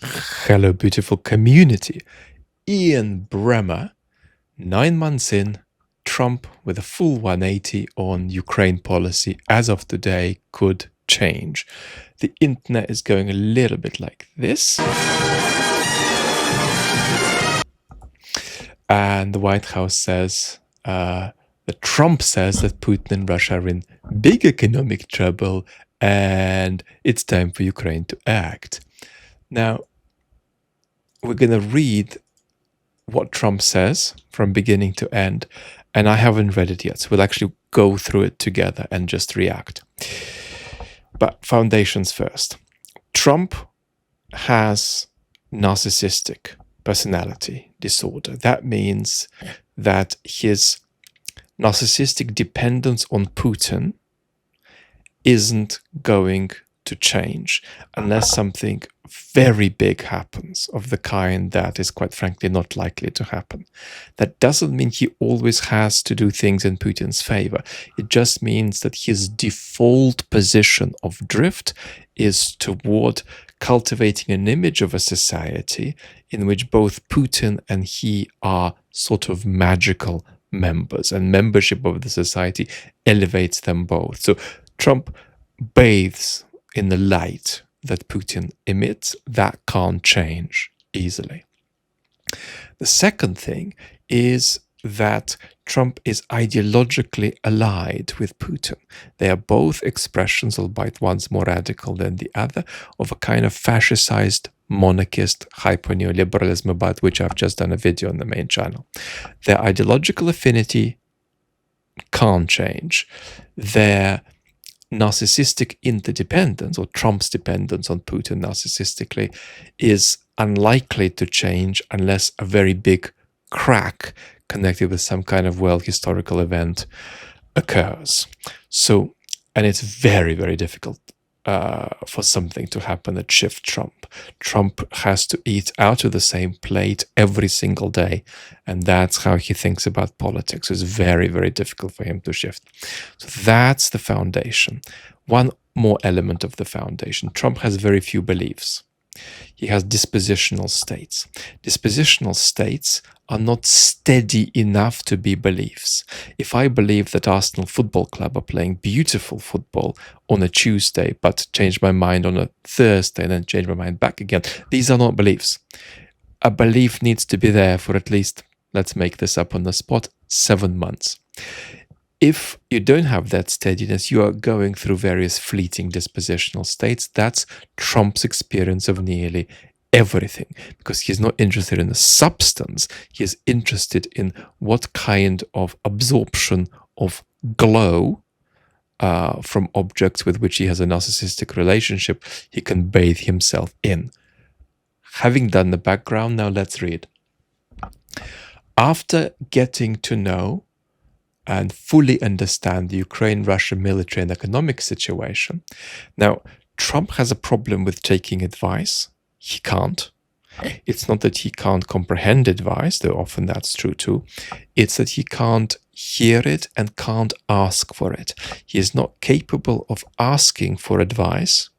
Hello, beautiful community. Ian Bremmer, 9 months in, Trump with a full 180 on Ukraine policy as of today could change. The internet is going a little bit like this. And the White House says, that Trump says that Putin and Russia are in big economic trouble and it's time for Ukraine to act. Now, we're going to read what Trump says from beginning to end, and I haven't read it yet, so we'll actually go through it together and just react. But foundations first. Trump has narcissistic personality disorder. That means that his narcissistic dependence on Putin isn't going to change unless something very big happens of the kind that is quite frankly not likely to happen. That doesn't mean he always has to do things in Putin's favor. It just means that his default position of drift is toward cultivating an image of a society in which both Putin and he are sort of magical members, and membership of the society elevates them both. So Trump bathes in the light that Putin emits. That can't change easily. The second thing is that Trump is ideologically allied with Putin. They are both expressions, albeit one's more radical than the other, of a kind of fascicized monarchist hyper-neoliberalism about which I've just done a video on the main channel. Their ideological affinity can't change. Their narcissistic interdependence, or Trump's dependence on Putin narcissistically, is unlikely to change unless a very big crack connected with some kind of world historical event occurs. So, and it's very, very difficult for something to happen that shifts Trump. Trump has to eat out of the same plate every single day, and that's how he thinks about politics. It's very, very difficult for him to shift. So that's the foundation. One more element of the foundation. Trump has very few beliefs. He has dispositional states. Dispositional states are not steady enough to be beliefs. If I believe that Arsenal Football Club are playing beautiful football on a Tuesday, but change my mind on a Thursday and then change my mind back again, these are not beliefs. A belief needs to be there for at least, let's make this up on the spot, 7 months. If you don't have that steadiness, you are going through various fleeting dispositional states. That's Trump's experience of nearly everything, because he's not interested in the substance. He is interested in what kind of absorption of glow from objects with which he has a narcissistic relationship he can bathe himself in. Having done the background, now let's read. After getting to know and fully understand the Ukraine-Russia military and economic situation. Now, Trump has a problem with taking advice. He can't. It's not that he can't comprehend advice, though often that's true too. It's that he can't hear it and can't ask for it. He is not capable of asking for advice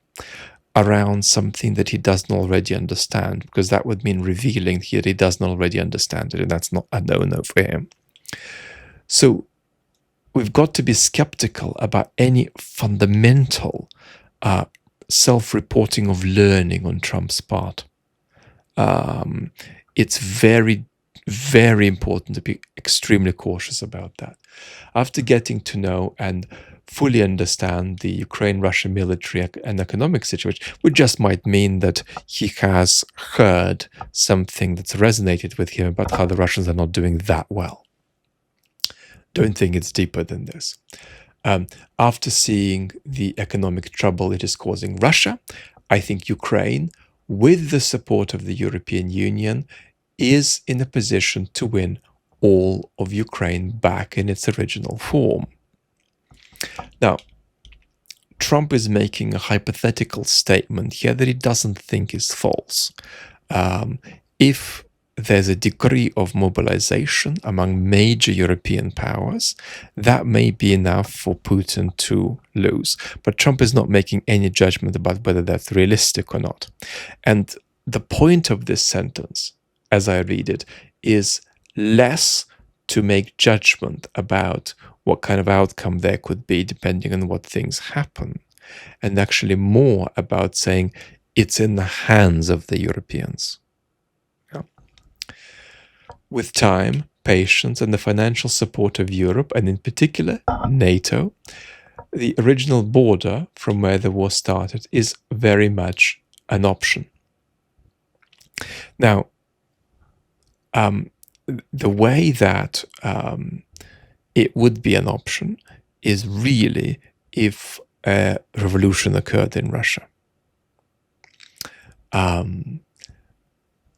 around something that he doesn't already understand, because that would mean revealing that he doesn't already understand it, and that's not a no-no for him. So we've got to be skeptical about any fundamental self-reporting of learning on Trump's part. It's very, very important to be extremely cautious about that. After getting to know and fully understand the Ukraine-Russia military and economic situation, which just might mean that he has heard something that's resonated with him about how the Russians are not doing that well. Don't think it's deeper than this. After seeing the economic trouble it is causing Russia, I think Ukraine, with the support of the European Union, is in a position to win all of Ukraine back in its original form. Now, Trump is making a hypothetical statement here that he doesn't think is false. If there's a degree of mobilization among major European powers, that may be enough for Putin to lose. But Trump is not making any judgment about whether that's realistic or not. And the point of this sentence, as I read it, is less to make judgment about what kind of outcome there could be depending on what things happen, and actually more about saying it's in the hands of the Europeans. Yeah. With time, patience, and the financial support of Europe, and in particular NATO, the original border from where the war started is very much an option. Now, the way that it would be an option is really if a revolution occurred in Russia.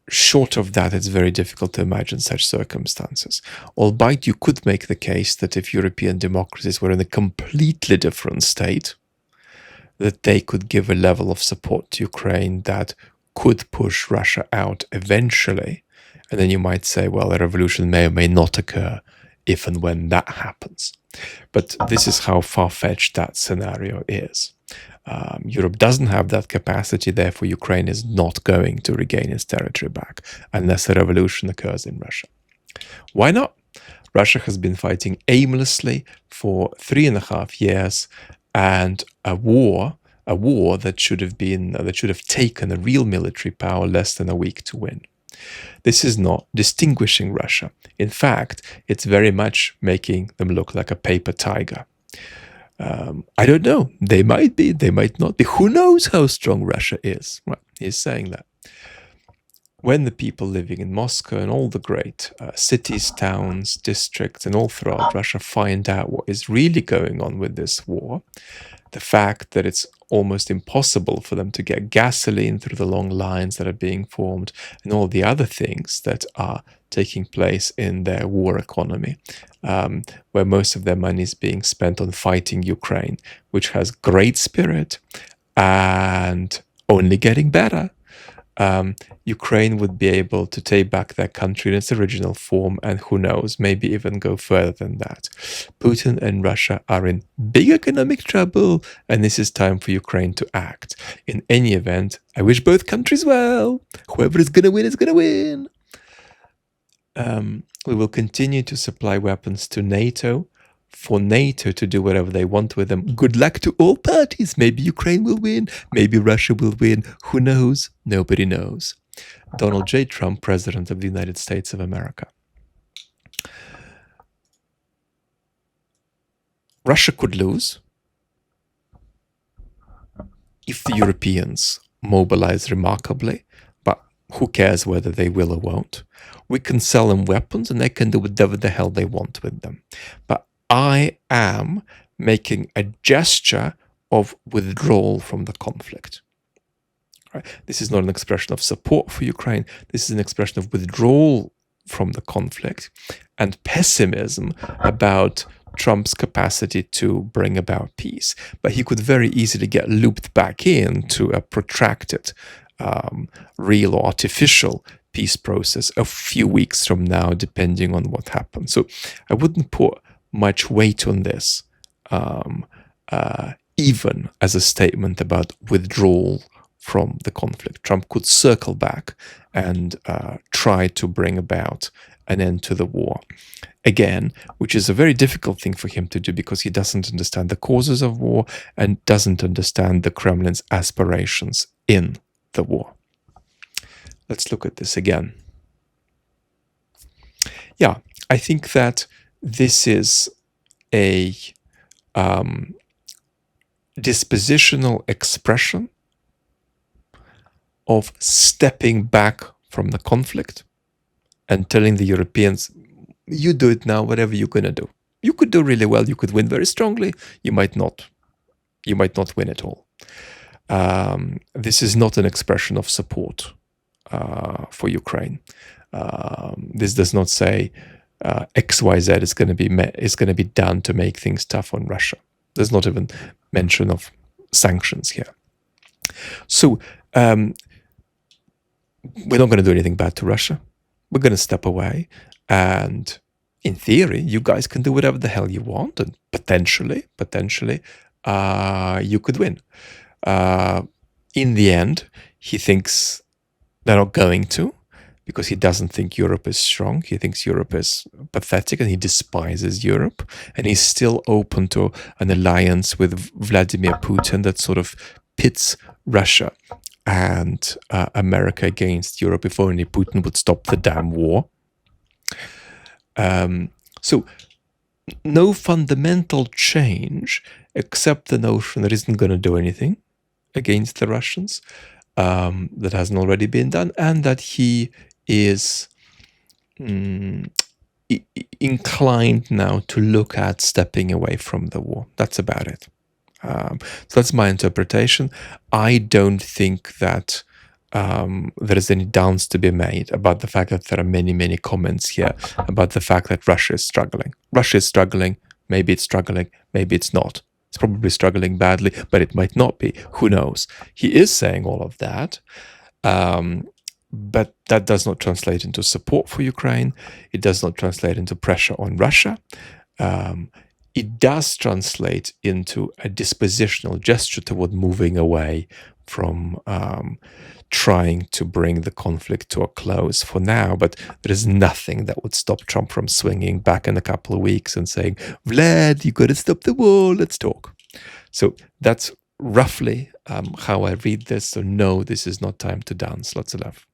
Short of that, it's very difficult to imagine such circumstances. Albeit you could make the case that if European democracies were in a completely different state, that they could give a level of support to Ukraine that could push Russia out eventually. And then you might say, well, a revolution may or may not occur if and when that happens. But this is how far-fetched that scenario is. Europe doesn't have that capacity, therefore Ukraine is not going to regain its territory back unless a revolution occurs in Russia. Why not? Russia has been fighting aimlessly for 3.5 years, and a war that should have taken a real military power less than a week to win. This is not distinguishing Russia. In fact, it's very much making them look like a paper tiger. I don't know. They might be, they might not be. Who knows how strong Russia is? Well, he's saying that. When the people living in Moscow and all the great cities, towns, districts, and all throughout Russia find out what is really going on with this war, the fact that it's almost impossible for them to get gasoline through the long lines that are being formed, and all the other things that are taking place in their war economy, where most of their money is being spent on fighting Ukraine, which has great spirit and only getting better. Ukraine would be able to take back their country in its original form, and who knows, maybe even go further than that. Putin and Russia are in big economic trouble, and this is time for Ukraine to act. In any event, I wish both countries well. Whoever is going to win is going to win. We will continue to supply weapons to NATO, for NATO to do whatever they want with them. Good luck to all parties. Maybe Ukraine will win. Maybe Russia will win. Who knows? Nobody knows. Donald J. Trump, President of the United States of America. Russia could lose if the Europeans mobilize remarkably, but who cares whether they will or won't? We can sell them weapons and they can do whatever the hell they want with them. But I am making a gesture of withdrawal from the conflict. Right? This is not an expression of support for Ukraine. This is an expression of withdrawal from the conflict and pessimism about Trump's capacity to bring about peace. But he could very easily get looped back into a protracted, real or artificial peace process a few weeks from now, depending on what happens. So I wouldn't put much weight on this, even as a statement about withdrawal from the conflict. Trump could circle back and try to bring about an end to the war. Again, which is a very difficult thing for him to do because he doesn't understand the causes of war and doesn't understand the Kremlin's aspirations in the war. Let's look at this again. Yeah, I think that this is a dispositional expression of stepping back from the conflict and telling the Europeans, you do it now, whatever you're going to do. You could do really well, you could win very strongly, you might not win at all. This is not an expression of support for Ukraine. This does not say XYZ is going to be done to make things tough on Russia. There's not even mention of sanctions here. So we're not going to do anything bad to Russia. We're going to step away, and in theory, you guys can do whatever the hell you want, and potentially, you could win. In the end, he thinks They're not going to, because he doesn't think Europe is strong. He thinks Europe is pathetic and he despises Europe. And he's still open to an alliance with Vladimir Putin that sort of pits Russia and America against Europe, if only Putin would stop the damn war. So no fundamental change except the notion that isn't going to do anything against the Russians, that hasn't already been done, and that he is inclined now to look at stepping away from the war. That's about it. So that's my interpretation. I don't think that there is any downs to be made about the fact that there are many, many comments here about the fact that Russia is struggling. Russia is struggling. Maybe it's struggling. Maybe it's not. It's probably struggling badly, but it might not be. Who knows? He is saying all of that. But that does not translate into support for Ukraine. It does not translate into pressure on Russia. It does translate into a dispositional gesture toward moving away from trying to bring the conflict to a close for now. But there is nothing that would stop Trump from swinging back in a couple of weeks and saying, Vlad, you got to stop the war, let's talk. So that's roughly how I read this. So no, this is not time to dance. Lots of love.